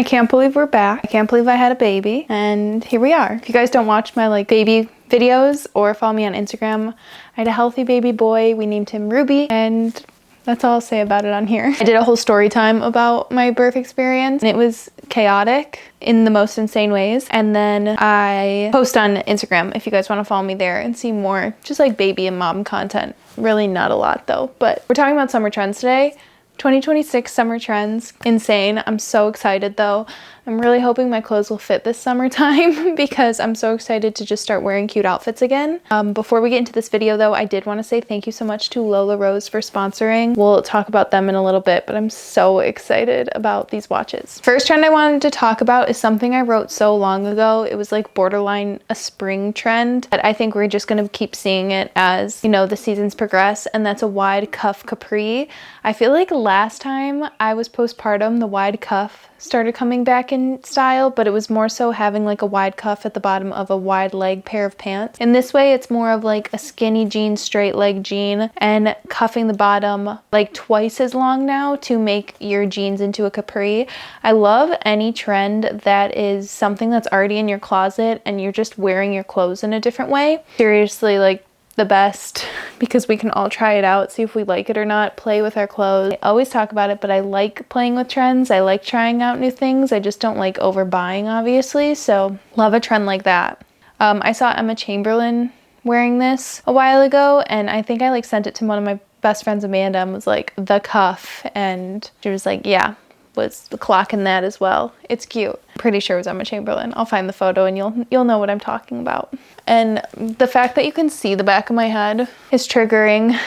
I can't believe we're back. I can't believe I had a baby, and here we are. If you guys don't watch my like baby videos or follow me on Instagram, I had a healthy baby boy. We named him Ruby, and that's all I'll say about it on here. I did a whole story time about my birth experience, and it was chaotic in the most insane ways. And then I post on Instagram if you guys want to follow me there and see more just like baby and mom content. Really not a lot though, but we're talking about summer trends today. 2026 summer trends. Insane. I'm so excited though. I'm really hoping my clothes will fit this summertime because I'm so excited to just start wearing cute outfits again. Before we get into this video though, I did want to say thank you so much to Lola Rose for sponsoring. We'll talk about them in a little bit, but I'm so excited about these watches. First trend I wanted to talk about is something I wrote so long ago. It was like borderline a spring trend, but I think we're just going to keep seeing it as, you know, the seasons progress, and that's a wide cuff capri. I feel like last time I was postpartum, the wide cuff started coming back in style, but it was more so having like a wide cuff at the bottom of a wide leg pair of pants. In this way, it's more of like a skinny jean, straight leg jean, and cuffing the bottom like twice as long now to make your jeans into a capri. I love any trend that is something that's already in your closet and you're just wearing your clothes in a different way. Seriously, like the best, because we can all try it out, see if we like it or not, play with our clothes. I always talk about it, but I like playing with trends. I like trying out new things. I just don't like overbuying, obviously. So love a trend like that. I saw Emma Chamberlain wearing this a while ago, and I think I like sent it to one of my best friends, Amanda, and was like, the cuff, and she was like, yeah, was clocking that as well. It's cute. Pretty sure it was Emma Chamberlain. I'll find the photo and you'll know what I'm talking about. And the fact that you can see the back of my head is triggering.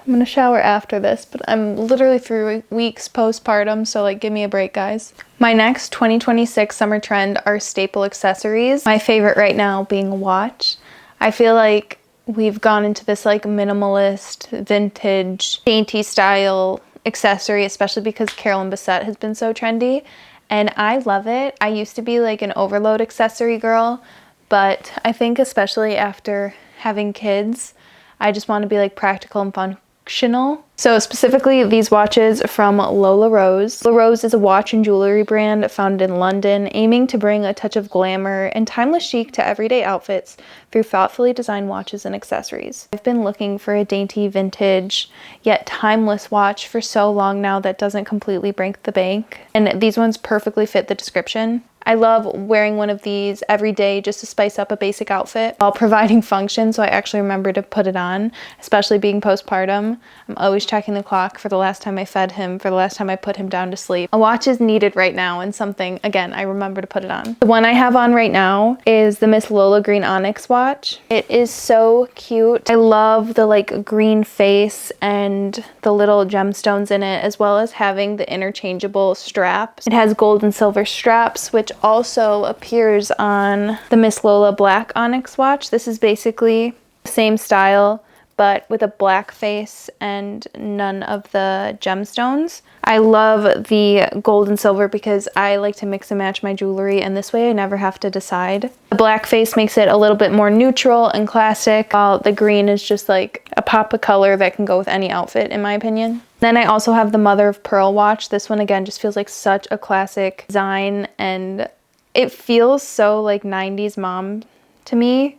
I'm gonna shower after this, but I'm literally 3 weeks postpartum, so like give me a break, guys. My next 2026 summer trend are staple accessories. My favorite right now being a watch. I feel like we've gone into this like minimalist, vintage, dainty style accessory, especially because Carolyn Bessette has been so trendy, and I love it. I used to be like an overload accessory girl, but I think especially after having kids, I just want to be like practical and functional. So specifically these watches from Lola Rose. Lola Rose is a watch and jewelry brand founded in London, aiming to bring a touch of glamour and timeless chic to everyday outfits through thoughtfully designed watches and accessories. I've been looking for a dainty, vintage, yet timeless watch for so long now that doesn't completely break the bank, and these ones perfectly fit the description. I love wearing one of these every day just to spice up a basic outfit while providing function, so I actually remember to put it on, especially being postpartum. I'm always checking the clock for the last time I fed him, for the last time I put him down to sleep. A watch is needed right now, and something, again, I remember to put it on. The one I have on right now is the Miss Lola Green Onyx watch. It is so cute. I love the like green face and the little gemstones in it, as well as having the interchangeable straps. It has gold and silver straps, which also appears on the Miss Lola Black Onyx watch. This is basically the same style, but with a black face and none of the gemstones. I love the gold and silver because I like to mix and match my jewelry, and this way I never have to decide. The black face makes it a little bit more neutral and classic, while the green is just like a pop of color that can go with any outfit, in my opinion. Then I also have the Mother of Pearl watch. This one again just feels like such a classic design, and it feels so like 90s mom to me,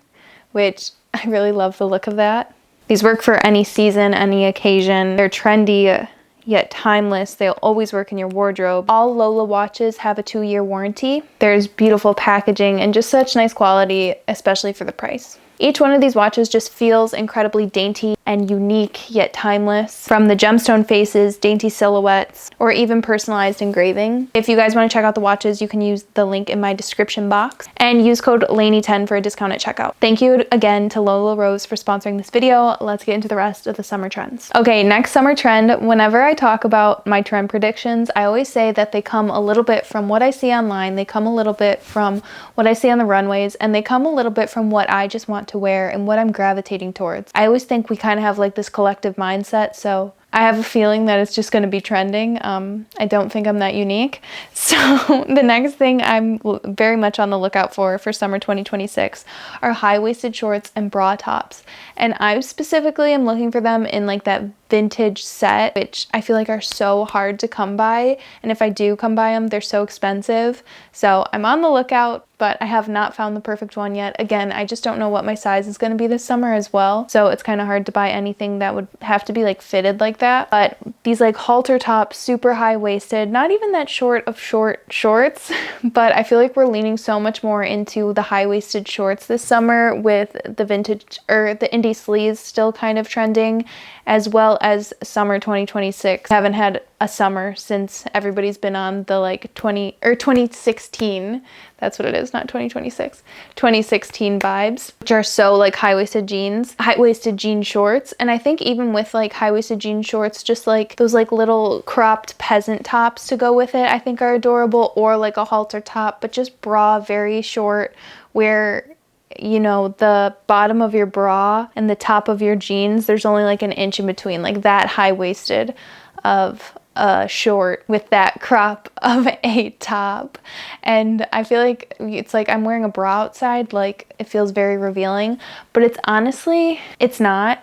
which I really love the look of that. These work for any season, any occasion. They're trendy yet timeless. They'll always work in your wardrobe. All Lola watches have a 2-year warranty. There's beautiful packaging and just such nice quality, especially for the price. Each one of these watches just feels incredibly dainty and unique yet timeless, from the gemstone faces, dainty silhouettes, or even personalized engraving. If you guys want to check out the watches, you can use the link in my description box and use code LANEY10 for a discount at checkout. Thank you again to Lola Rose for sponsoring this video. Let's get into the rest of the summer trends. Okay, next summer trend. Whenever I talk about my trend predictions, I always say that they come a little bit from what I see online, they come a little bit from what I see on the runways, and they come a little bit from what I just want to wear and what I'm gravitating towards. I always think we kind of have like this collective mindset, so I have a feeling that it's just going to be trending. I don't think I'm that unique. So the next thing I'm very much on the lookout for summer 2026 are high-waisted shorts and bra tops. And I specifically am looking for them in like that vintage set, which I feel like are so hard to come by. And if I do come by them, they're so expensive. So I'm on the lookout, but I have not found the perfect one yet. Again, I just don't know what my size is going to be this summer as well. So it's kind of hard to buy anything that would have to be like fitted like that. But these like halter tops, super high waisted, not even that short of short shorts, but I feel like we're leaning so much more into the high waisted shorts this summer with the vintage or the indie sleeves still kind of trending, as well as summer 2026. I haven't had a summer since everybody's been on the like 2016. That's what it is, not 2026. 2016 vibes, which are so like high-waisted jeans, high-waisted jean shorts. And I think even with like high-waisted jean shorts, just like those like little cropped peasant tops to go with it, I think are adorable, or like a halter top, but just bra very short where, you know, the bottom of your bra and the top of your jeans, there's only like an inch in between, like that high-waisted of short with that crop of a top. And I feel like it's like I'm wearing a bra outside, like it feels very revealing, but it's honestly, it's not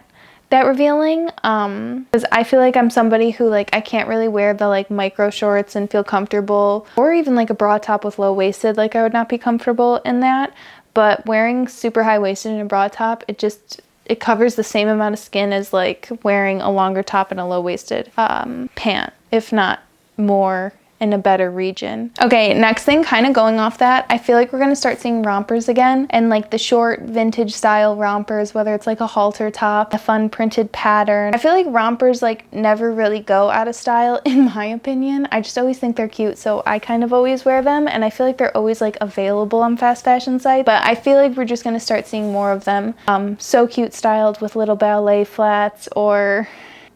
that revealing, because I feel like I'm somebody who like I can't really wear the like micro shorts and feel comfortable, or even like a bra top with low waisted, like I would not be comfortable in that. But wearing super high waisted in a bra top, it covers the same amount of skin as like wearing a longer top and a low waisted pant, if not more, in a better region. Okay, next thing, kind of going off that, I feel like we're gonna start seeing rompers again, and like the short vintage style rompers, whether it's like a halter top, a fun printed pattern. I feel like rompers like never really go out of style in my opinion. I just always think they're cute, so I kind of always wear them, and I feel like they're always like available on fast fashion sites, but I feel like we're just gonna start seeing more of them. So cute styled with little ballet flats or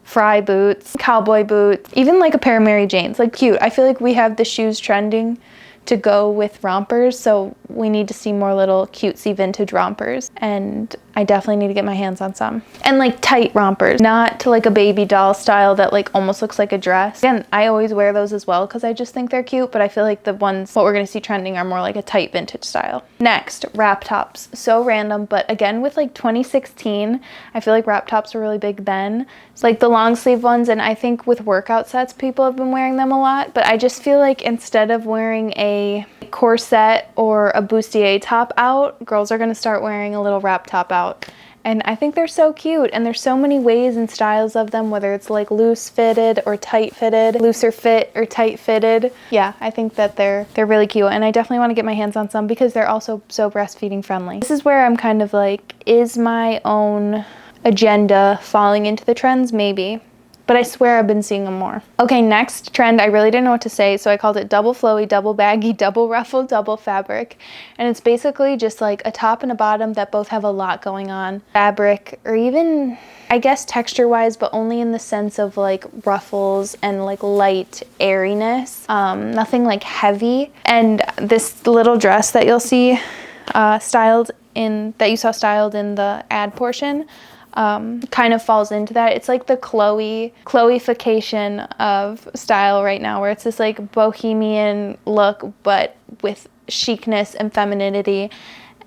fry boots, cowboy boots, even like a pair of Mary Janes, like cute. I feel like we have the shoes trending to go with rompers, so we need to see more little cutesy vintage rompers, and I definitely need to get my hands on some. And like tight rompers, not to like a baby doll style that like almost looks like a dress. Again, I always wear those as well because I just think they're cute, but I feel like the ones what we're gonna see trending are more like a tight vintage style. Next, wrap tops. So random, but again with like 2016, I feel like wrap tops were really big then. It's like the long sleeve ones, and I think with workout sets people have been wearing them a lot, but I just feel like instead of wearing a corset or a bustier top out, girls are gonna start wearing a little wrap top out. And I think they're so cute, and there's so many ways and styles of them, whether it's like loose fitted or tight fitted, looser fit or tight fitted. Yeah, I think that they're really cute, and I definitely want to get my hands on some because they're also so breastfeeding friendly. This is where I'm kind of like, is my own agenda falling into the trends? Maybe. But I swear I've been seeing them more. Okay, next trend, I really didn't know what to say, so I called it double flowy, double baggy, double ruffle, double fabric. And it's basically just like a top and a bottom that both have a lot going on. Fabric, or even, I guess texture-wise, but only in the sense of like ruffles and like light airiness. Nothing like heavy. And this little dress that you'll see that you saw styled in the ad portion, kind of falls into that. It's like the Chloe-fication of style right now, where it's this like bohemian look but with chicness and femininity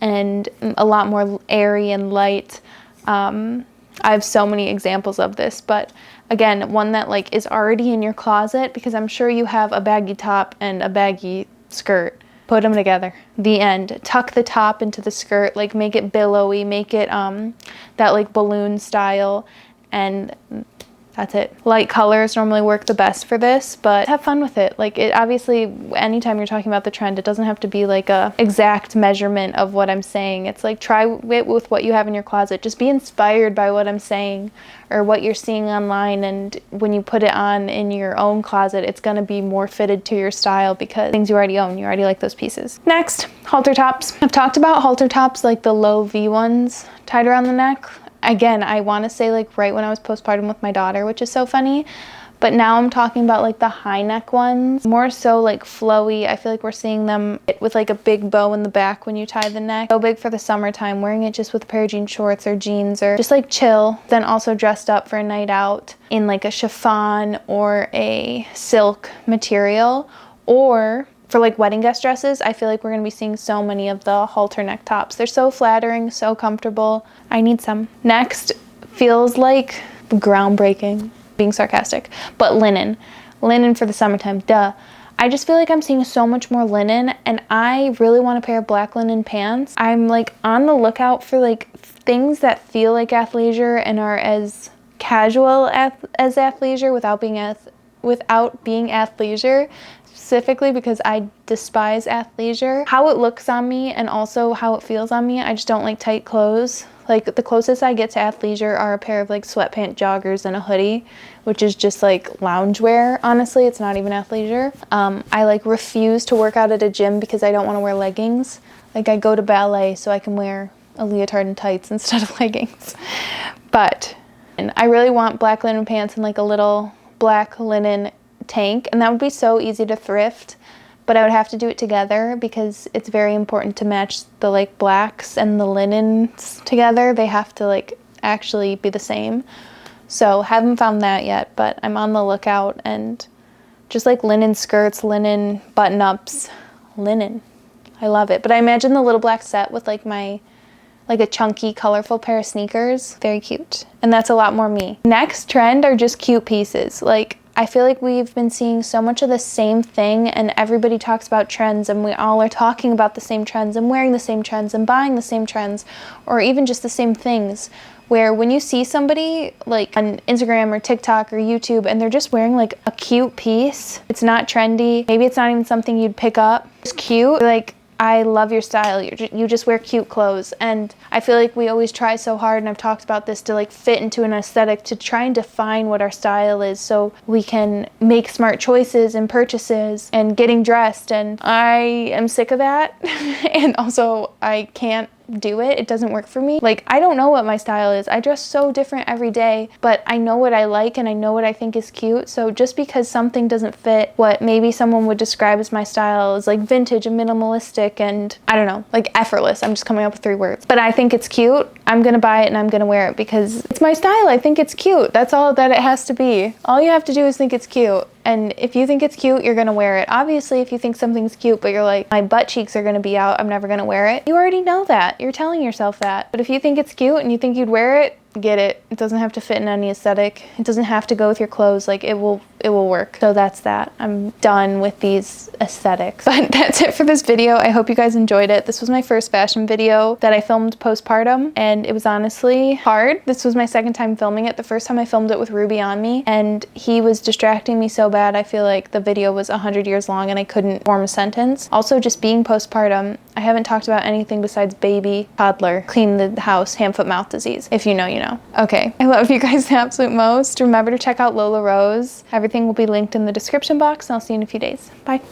and a lot more airy and light. I have so many examples of this, but again, one that like is already in your closet, because I'm sure you have a baggy top and a baggy skirt. Put them together. The end. Tuck the top into the skirt, like make it billowy, make it that like balloon style, and that's it. Light colors normally work the best for this, but have fun with it. Like it obviously, anytime you're talking about the trend, it doesn't have to be like a exact measurement of what I'm saying. It's like try it with what you have in your closet. Just be inspired by what I'm saying or what you're seeing online, and when you put it on in your own closet, it's gonna be more fitted to your style because things you already own, you already like those pieces. Next, halter tops. I've talked about halter tops, like the low V ones tied around the neck. Again, I want to say like right when I was postpartum with my daughter, which is so funny, But now I'm talking about like the high neck ones, more so like flowy. I feel like we're seeing them with like a big bow in the back when you tie the neck. So big for the summertime, wearing it just with a pair of jean shorts or jeans or just like chill. Then also dressed up for a night out in like a chiffon or a silk material, or for like wedding guest dresses. I feel like we're gonna be seeing so many of the halter neck tops. They're so flattering, so comfortable. I need some. Next, feels like groundbreaking, being sarcastic, but linen. Linen for the summertime, duh. I just feel like I'm seeing so much more linen, and I really want a pair of black linen pants. I'm like on the lookout for like things that feel like athleisure and are as casual as athleisure without being athleisure, specifically because I despise athleisure. How it looks on me and also how it feels on me. I just don't like tight clothes. Like the closest I get to athleisure are a pair of like sweatpant joggers and a hoodie, which is just like loungewear. Honestly, it's not even athleisure. I like refuse to work out at a gym because I don't want to wear leggings. Like I go to ballet so I can wear a leotard and tights instead of leggings. And I really want black linen pants and like a little black linen tank, and that would be so easy to thrift, but I would have to do it together because it's very important to match the like blacks and the linens together. They have to like actually be the same. So haven't found that yet, but I'm on the lookout. And just like linen skirts, linen button-ups, linen. I love it. But I imagine the little black set with like a chunky, colorful pair of sneakers. Very cute. And that's a lot more me. Next trend are just cute pieces. Like, I feel like we've been seeing so much of the same thing, and everybody talks about trends, and we all are talking about the same trends and wearing the same trends and buying the same trends, or even just the same things. Where when you see somebody like on Instagram or TikTok or YouTube and they're just wearing like a cute piece, it's not trendy, maybe it's not even something you'd pick up, it's cute, like, I love your style. You just wear cute clothes. And I feel like we always try so hard, and I've talked about this, to like fit into an aesthetic, to try and define what our style is so we can make smart choices and purchases and getting dressed. And I am sick of that. And also I can't do it. It doesn't work for me. Like, I don't know what my style is. I dress so different every day, but I know what I like and I know what I think is cute. So just because something doesn't fit what maybe someone would describe as my style, is like vintage and minimalistic and I don't know, like effortless. I'm just coming up with 3 words. But I think it's cute. I'm gonna buy it and I'm gonna wear it because it's my style. I think it's cute. That's all that it has to be. All you have to do is think it's cute. And if you think it's cute, you're gonna wear it. Obviously, if you think something's cute, but you're like, my butt cheeks are gonna be out, I'm never gonna wear it, you already know that. You're telling yourself that. But if you think it's cute and you think you'd wear it, get it. It doesn't have to fit in any aesthetic. It doesn't have to go with your clothes. Like, it will work. So that's that. I'm done with these aesthetics. But that's it for this video. I hope you guys enjoyed it. This was my first fashion video that I filmed postpartum, and it was honestly hard. This was my second time filming it. The first time I filmed it with Ruby on me, and he was distracting me so bad. I feel like the video was 100 years long and I couldn't form a sentence. Also, just being postpartum, I haven't talked about anything besides baby, toddler, clean the house, hand, foot, mouth disease. If you know, you know. Okay, I love you guys the absolute most. Remember to check out Lola Rose. Everything will be linked in the description box, and I'll see you in a few days. Bye.